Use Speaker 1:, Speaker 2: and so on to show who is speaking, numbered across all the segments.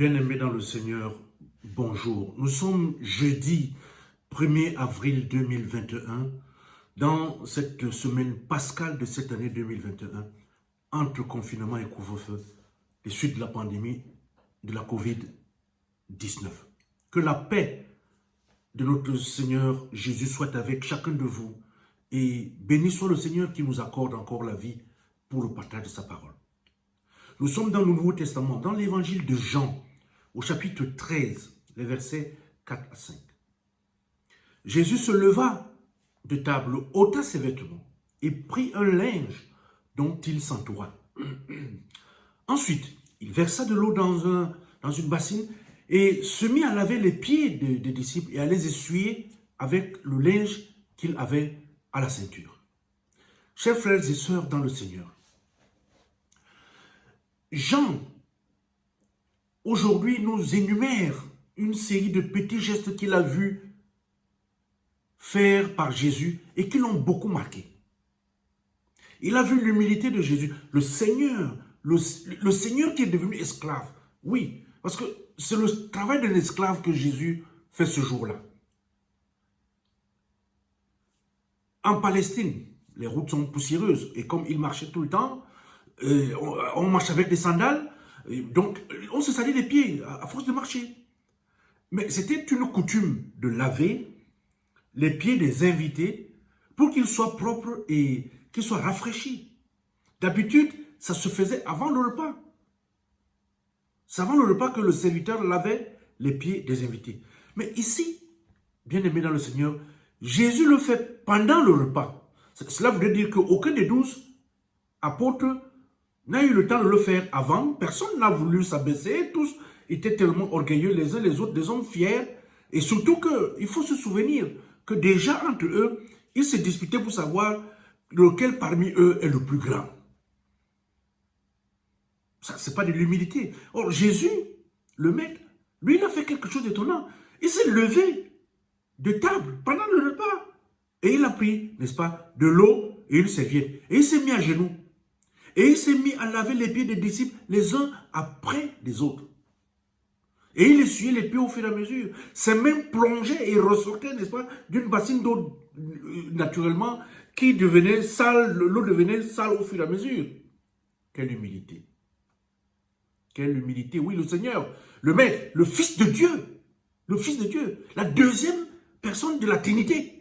Speaker 1: Bien-aimés dans le Seigneur, bonjour. Nous sommes jeudi 1er avril 2021, dans cette semaine pascale de cette année 2021, entre confinement et couvre-feu, les suites de la pandémie de la COVID-19. Que la paix de notre Seigneur Jésus soit avec chacun de vous et béni soit le Seigneur qui nous accorde encore la vie pour le partage de sa parole. Nous sommes dans le Nouveau Testament, dans l'évangile de Jean, au chapitre 13, les versets 4 à 5. Jésus se leva de table, ôta ses vêtements et prit un linge dont il s'entoura. Ensuite, il versa de l'eau dans une bassine et se mit à laver les pieds des disciples et à les essuyer avec le linge qu'il avait à la ceinture. Chers frères et sœurs dans le Seigneur, Jean, aujourd'hui, nous énumère une série de petits gestes qu'il a vus faire par Jésus et qui l'ont beaucoup marqué. Il a vu l'humilité de Jésus, le Seigneur qui est devenu esclave. Oui, parce que c'est le travail d'un esclave que Jésus fait ce jour-là. En Palestine, les routes sont poussiéreuses et comme il marchait tout le temps, on marche avec des sandales, donc on se salit les pieds à force de marcher. Mais c'était une coutume de laver les pieds des invités pour qu'ils soient propres et qu'ils soient rafraîchis. D'habitude, ça se faisait avant le repas. C'est avant le repas que le serviteur lavait les pieds des invités. Mais ici, bien aimé dans le Seigneur, Jésus le fait pendant le repas. Cela voudrait dire qu'aucun des 12 apôtres n'a eu le temps de le faire avant. Personne n'a voulu s'abaisser. Tous étaient tellement orgueilleux les uns les autres, des hommes fiers. Et surtout qu'il faut se souvenir que déjà entre eux, ils se disputaient pour savoir lequel parmi eux est le plus grand. Ça, ce n'est pas de l'humilité. Or, Jésus, le maître, lui, il a fait quelque chose d'étonnant. Il s'est levé de table pendant le repas. Et il a pris, n'est-ce pas, de l'eau et une serviette. Et il s'est mis à genoux. Et il s'est mis à laver les pieds des disciples les uns après les autres. Et il essuyait les pieds au fur et à mesure. Ses mains plongeaient et ressortaient, n'est-ce pas, d'une bassine d'eau naturellement qui devenait sale, l'eau devenait sale au fur et à mesure. Quelle humilité. Quelle humilité. Oui, le Seigneur, le Maître, le Fils de Dieu. Le Fils de Dieu. La deuxième personne de la Trinité.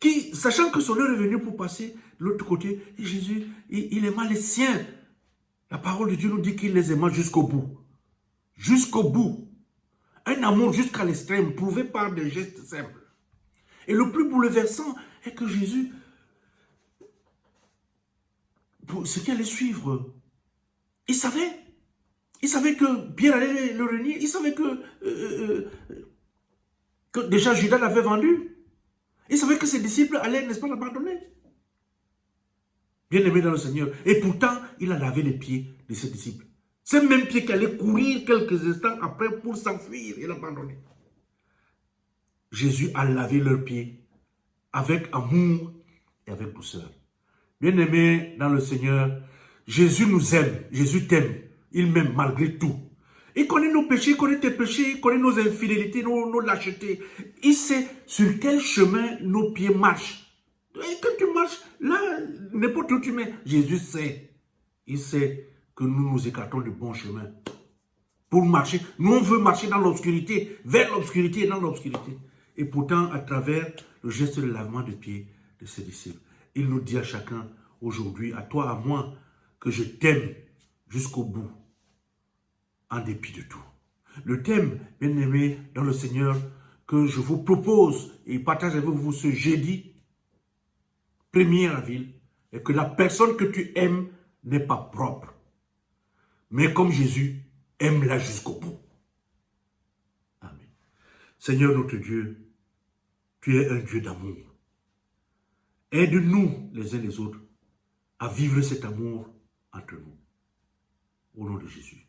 Speaker 1: Qui, sachant que son heure est venue pour passer de l'autre côté, et Jésus, il aima les siens. La parole de Dieu nous dit qu'il les aima jusqu'au bout. Jusqu'au bout. Un amour jusqu'à l'extrême, prouvé par des gestes simples. Et le plus bouleversant est que Jésus, pour ce qui allait suivre, il savait que Pierre allait le renier, il savait que déjà Judas l'avait vendu. Il savait que ses disciples allaient, n'est-ce pas, l'abandonner. Bien aimé dans le Seigneur. Et pourtant, il a lavé les pieds de ses disciples. Ces mêmes pieds qui allaient courir quelques instants après pour s'enfuir et l'abandonner. Jésus a lavé leurs pieds avec amour et avec douceur. Bien aimé dans le Seigneur, Jésus nous aime, Jésus t'aime. Il m'aime malgré tout. Il connaît nos péchés, il connaît tes péchés, il connaît nos infidélités, nos lâchetés. Il sait sur quel chemin nos pieds marchent. Et quand tu marches, là, n'importe où tu mets, Jésus sait. Il sait que nous nous écartons du bon chemin. Pour marcher, nous on veut marcher dans l'obscurité, vers l'obscurité et dans l'obscurité. Et pourtant, à travers le geste de lavement de pied de ses disciples, il nous dit à chacun, aujourd'hui, à toi, à moi, que je t'aime jusqu'au bout. En dépit de tout. Le thème, bien aimé dans le Seigneur, que je vous propose et partage avec vous ce jeudi 1er avril, est que la personne que tu aimes n'est pas propre. Mais comme Jésus, aime-la jusqu'au bout. Amen. Seigneur notre Dieu, tu es un Dieu d'amour. Aide-nous les uns les autres à vivre cet amour entre nous. Au nom de Jésus.